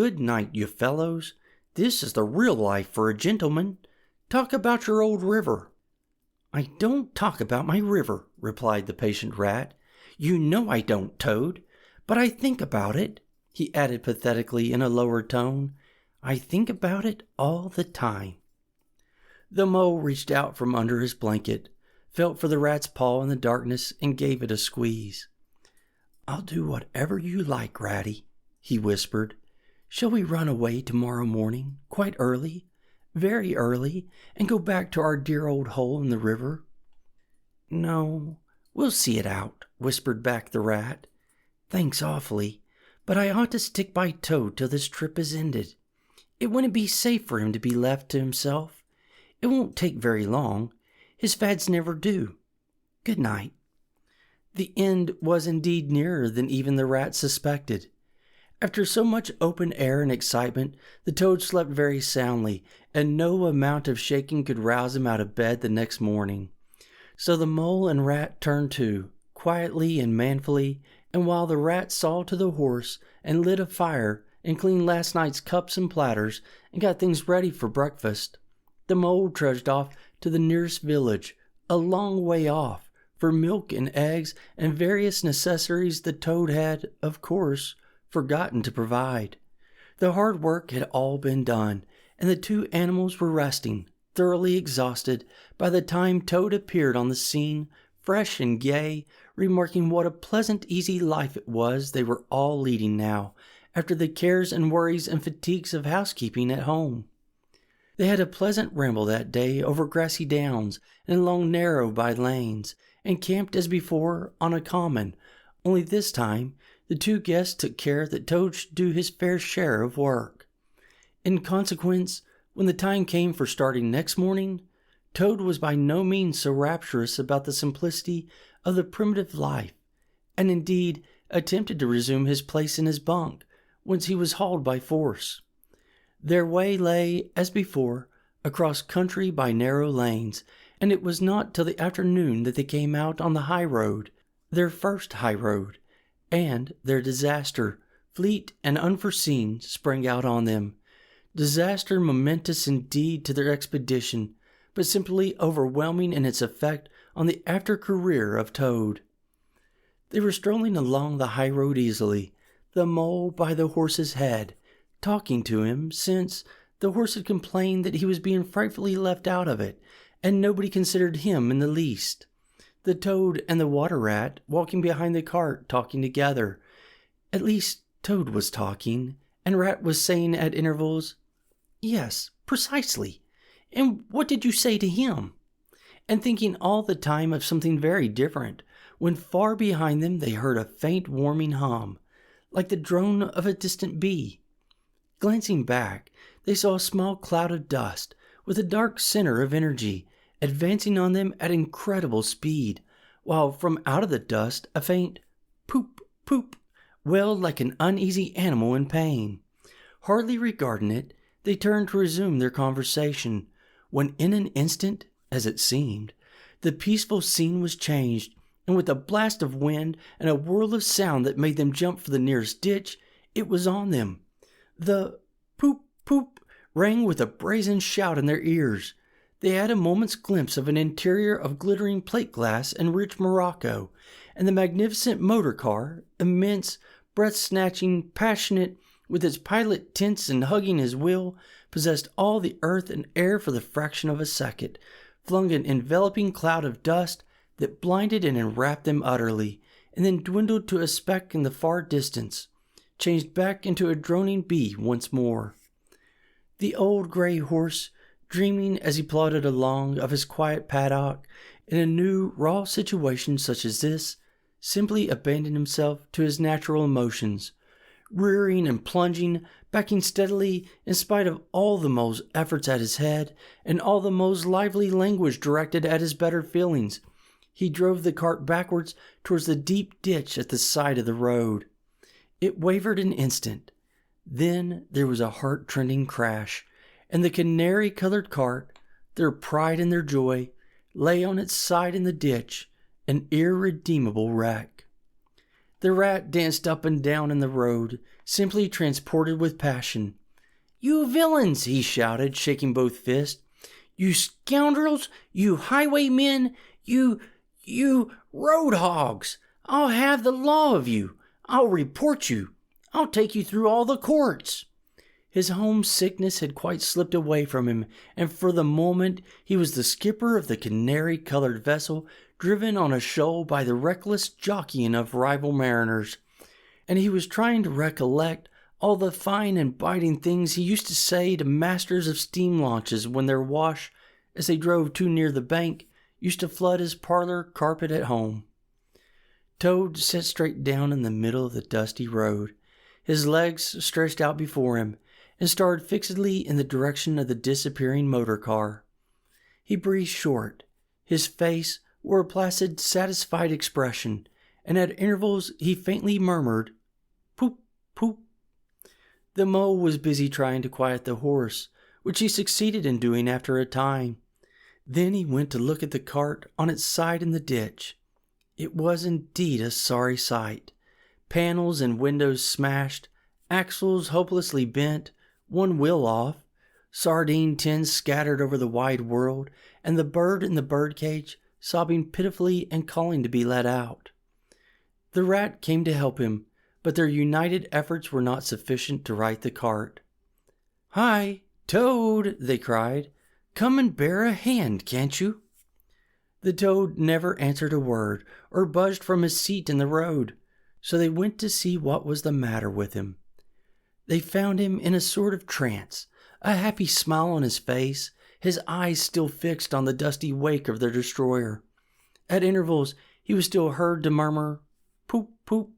Good night, you fellows. This is the real life for a gentleman. Talk about your old river." "I don't talk about my river," replied the patient rat. "You know I don't, Toad. But I think about it," he added pathetically in a lower tone. "I think about it all the time." The mole reached out from under his blanket, felt for the rat's paw in the darkness, and gave it a squeeze. "I'll do whatever you like, Ratty," he whispered. "Shall we run away tomorrow morning, quite early, very early, and go back to our dear old hole in the river?" "No, we'll see it out," whispered back the rat. "Thanks awfully, but I ought to stick by Toad till this trip is ended. It wouldn't be safe for him to be left to himself. It won't take very long. His fads never do. Good night." The end was indeed nearer than even the rat suspected. After so much open air and excitement, the toad slept very soundly, and no amount of shaking could rouse him out of bed the next morning. So the mole and rat turned to, quietly and manfully, and while the rat saw to the horse and lit a fire and cleaned last night's cups and platters and got things ready for breakfast, the mole trudged off to the nearest village, a long way off, for milk and eggs and various necessaries the toad had, of course, forgotten to provide. The hard work had all been done, and the two animals were resting, thoroughly exhausted, by the time Toad appeared on the scene, fresh and gay, remarking what a pleasant, easy life it was they were all leading now, after the cares and worries and fatigues of housekeeping at home. They had a pleasant ramble that day over grassy downs and along narrow by lanes, and camped as before on a common, only this time the two guests took care that Toad should do his fair share of work. In consequence, when the time came for starting next morning, Toad was by no means so rapturous about the simplicity of the primitive life, and indeed attempted to resume his place in his bunk, whence he was hauled by force. Their way lay, as before, across country by narrow lanes, and it was not till the afternoon that they came out on the high road, their first high road, and their disaster, fleet and unforeseen, sprang out on them. Disaster momentous indeed to their expedition, but simply overwhelming in its effect on the after career of Toad. They were strolling along the high road easily, the mole by the horse's head, talking to him, since the horse had complained that he was being frightfully left out of it, and nobody considered him in the least. The toad and the water rat walking behind the cart talking together. At least Toad was talking, and Rat was saying at intervals, "Yes, precisely. And what did you say to him?" and thinking all the time of something very different, when far behind them they heard a faint warming hum, like the drone of a distant bee. Glancing back, they saw a small cloud of dust, with a dark center of energy, advancing on them at incredible speed, while from out of the dust a faint poop, poop, wailed like an uneasy animal in pain. Hardly regarding it, they turned to resume their conversation, when in an instant, as it seemed, the peaceful scene was changed, and with a blast of wind and a whirl of sound that made them jump for the nearest ditch, it was on them. The poop, poop rang with a brazen shout in their ears. They had a moment's glimpse of an interior of glittering plate glass and rich morocco, and the magnificent motor car, immense, breath-snatching, passionate, with its pilot tense and hugging his wheel, possessed all the earth and air for the fraction of a second, flung an enveloping cloud of dust that blinded and enwrapped them utterly, and then dwindled to a speck in the far distance, changed back into a droning bee once more. The old gray horse, dreaming as he plodded along of his quiet paddock in a new, raw situation such as this, simply abandoned himself to his natural emotions, rearing and plunging, backing steadily in spite of all the mole's efforts at his head and all the mole's lively language directed at his better feelings. He drove the cart backwards towards the deep ditch at the side of the road. It wavered an instant. Then there was a heart-rending crash, and the canary-colored cart, their pride and their joy, lay on its side in the ditch, an irredeemable wreck. The rat danced up and down in the road, simply transported with passion. "You villains!" he shouted, shaking both fists. "You scoundrels! You highwaymen! You road hogs! I'll have the law of you! I'll report you! I'll take you through all the courts!" His homesickness had quite slipped away from him, and for the moment he was the skipper of the canary-colored vessel driven on a shoal by the reckless jockeying of rival mariners, and he was trying to recollect all the fine and biting things he used to say to masters of steam launches when their wash, as they drove too near the bank, used to flood his parlor carpet at home. Toad sat straight down in the middle of the dusty road, his legs stretched out before him, and stared fixedly in the direction of the disappearing motor car. He breathed short. His face wore a placid, satisfied expression, and at intervals he faintly murmured, "Poop, poop." The mole was busy trying to quiet the horse, which he succeeded in doing after a time. Then he went to look at the cart on its side in the ditch. It was indeed a sorry sight. Panels and windows smashed, axles hopelessly bent, one wheel off, sardine tins scattered over the wide world, and the bird in the birdcage sobbing pitifully and calling to be let out. The rat came to help him, but their united efforts were not sufficient to right the cart. "Hi, Toad!" they cried. "Come and bear a hand, can't you?" The toad never answered a word or budged from his seat in the road, so they went to see what was the matter with him. They found him in a sort of trance, a happy smile on his face, his eyes still fixed on the dusty wake of their destroyer. At intervals he was still heard to murmur, "Poop, poop."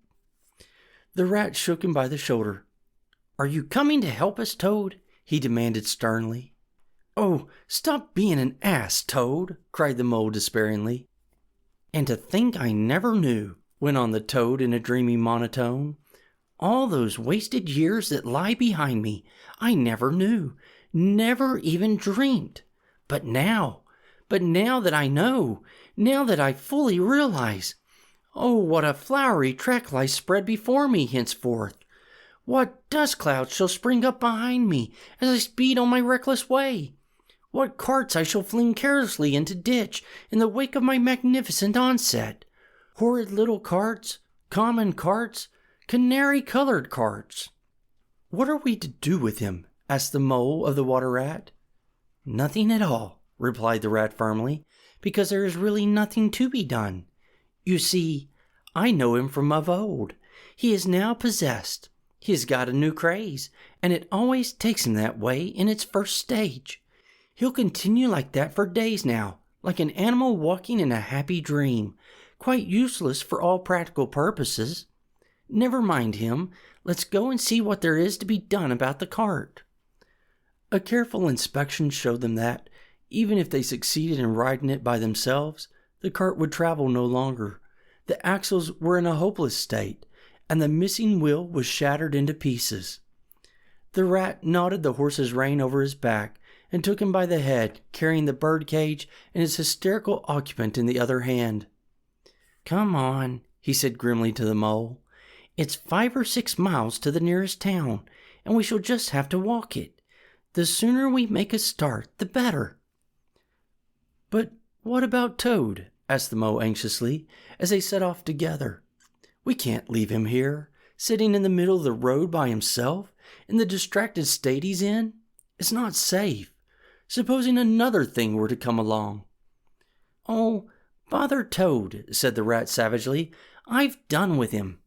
The rat shook him by the shoulder. "Are you coming to help us, Toad?" he demanded sternly. "Oh, stop being an ass, Toad!" cried the mole despairingly. "And to think I never knew," went on the toad in a dreamy monotone. "All those wasted years that lie behind me, I never knew, never even dreamed. But now that I know, now that I fully realize, oh, what a flowery track lies spread before me henceforth! What dust clouds shall spring up behind me as I speed on my reckless way! What carts I shall fling carelessly into ditch in the wake of my magnificent onset! Horrid little carts, common carts, canary-colored carts!" "What are we to do with him?" asked the mole of the water rat. "Nothing at all," replied the rat firmly, "because there is really nothing to be done. You see, I know him from of old. He is now possessed. He has got a new craze, and it always takes him that way in its first stage. He'll continue like that for days now, like an animal walking in a happy dream, quite useless for all practical purposes. Never mind him. Let's go and see what there is to be done about the cart." A careful inspection showed them that, even if they succeeded in riding it by themselves, the cart would travel no longer. The axles were in a hopeless state, and the missing wheel was shattered into pieces. The rat knotted the horse's rein over his back and took him by the head, carrying the bird cage and its hysterical occupant in the other hand. "Come on," he said grimly to the mole. "It's 5 or 6 miles to the nearest town, and we shall just have to walk it. The sooner we make a start, the better." "But what about Toad?" asked the mole anxiously, as they set off together. "We can't leave him here, sitting in the middle of the road by himself, in the distracted state he's in. It's not safe. Supposing another thing were to come along." "Oh, bother Toad," said the rat savagely. "I've done with him."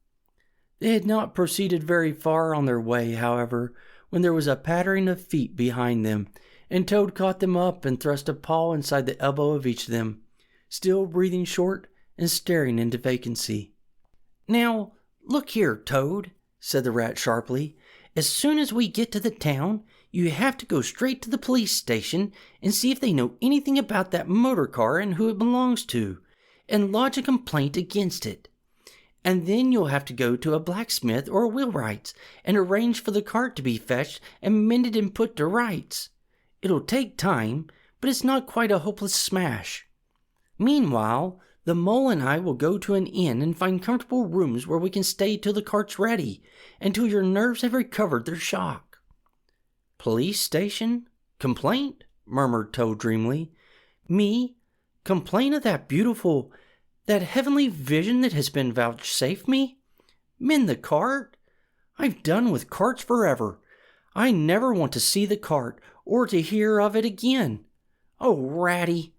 They had not proceeded very far on their way, however, when there was a pattering of feet behind them, and Toad caught them up and thrust a paw inside the elbow of each of them, still breathing short and staring into vacancy. "Now, look here, Toad," said the rat sharply. "As soon as we get to the town, you have to go straight to the police station and see if they know anything about that motor car and who it belongs to, and lodge a complaint against it. And then you'll have to go to a blacksmith or a wheelwright's and arrange for the cart to be fetched and mended and put to rights. It'll take time, but it's not quite a hopeless smash. Meanwhile, The mole and I will go to an inn and find comfortable rooms where we can stay till the cart's ready, and till your nerves have recovered their shock." "Police station? Complaint?" murmured Toad dreamily. "Me? Complain of that heavenly vision that has been vouchsafed me? Mend the cart? I've done with carts forever. I never want to see the cart or to hear of it again. Oh, Ratty,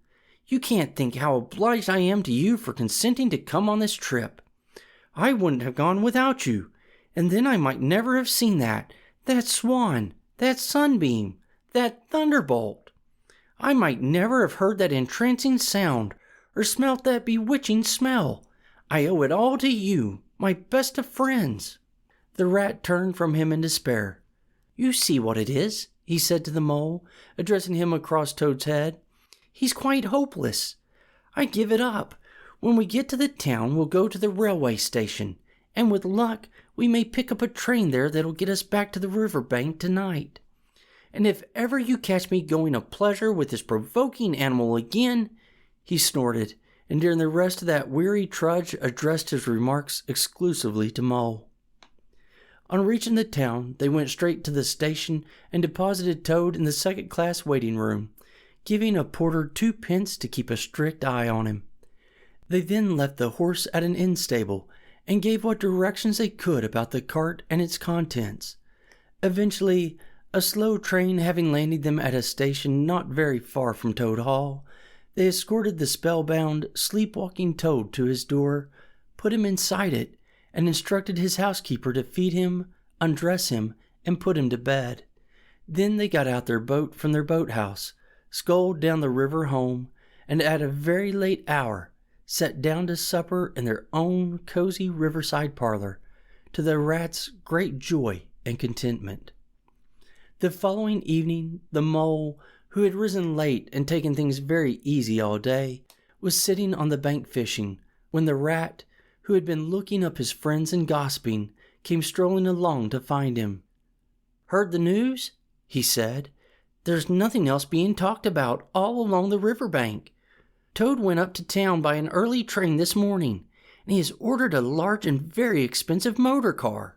you can't think how obliged I am to you for consenting to come on this trip. I wouldn't have gone without you, and then I might never have seen that swan, that sunbeam, that thunderbolt. I might never have heard that entrancing sound or smelt that bewitching smell. I owe it all to you, my best of friends." The Rat turned from him in despair. "You see what it is," he said to the Mole, addressing him across Toad's head. "He's quite hopeless. I give it up. When we get to the town, we'll go to the railway station, and with luck we may pick up a train there that'll get us back to the Riverbank tonight. And if ever you catch me going a pleasure with this provoking animal again—" He snorted, and during the rest of that weary trudge addressed his remarks exclusively to Mole. On reaching the town, they went straight to the station and deposited Toad in the second-class waiting room, giving a porter 2 pence to keep a strict eye on him. They then left the horse at an inn stable and gave what directions they could about the cart and its contents. Eventually, a slow train having landed them at a station not very far from Toad Hall, they escorted the spellbound, sleepwalking Toad to his door, put him inside it, and instructed his housekeeper to feed him, undress him, and put him to bed. Then they got out their boat from their boathouse, sculled down the river home, and at a very late hour sat down to supper in their own cozy riverside parlor, to the Rat's great joy and contentment. The following evening, the Mole, who had risen late and taken things very easy all day, was sitting on the bank fishing, when the Rat, who had been looking up his friends and gossiping, came strolling along to find him. "Heard the news?" he said. "There's nothing else being talked about all along the riverbank. Toad went up to town by an early train this morning, and he has ordered a large and very expensive motor car."